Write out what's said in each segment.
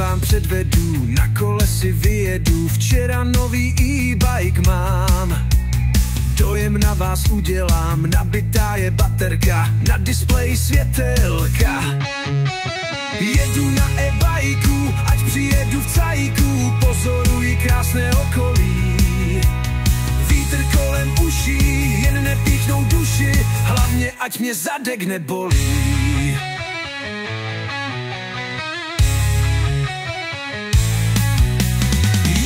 vám předvedu, na kole si vyjedu, včera nový e-bike mám. Dojem na vás udělám, nabitá je baterka, na displeji světelka. Jedu na e-bajku, ať přijedu v cajíku, pozoruji krásné okolí. Vítr kolem uší, jen nepíchnou duši, hlavně ať mě zadek nebolí.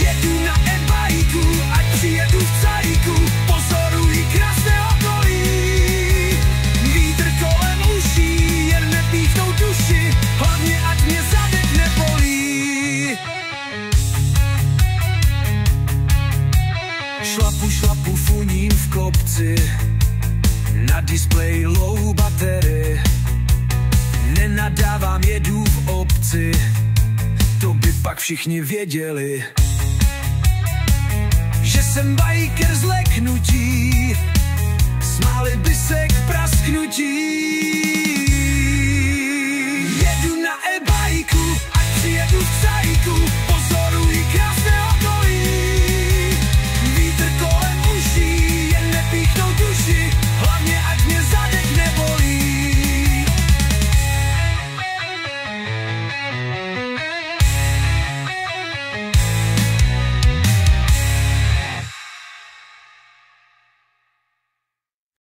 Jedu na e-bajku, ať přijedu v cajíku, pozoruji krásné okolí. Vítr kolem uší, jen nepíchnou duši, hlavně ať mě zadek nebolí. Šlapu, funím v kopci, na displeji low batery. Nenadávám, jedu v obci, to by pak všichni věděli, že jsem biker z leknutí, smáli by se k prasknutí. Jedu na e-bajku, ať přijedu v cajíku, pozoruji krásné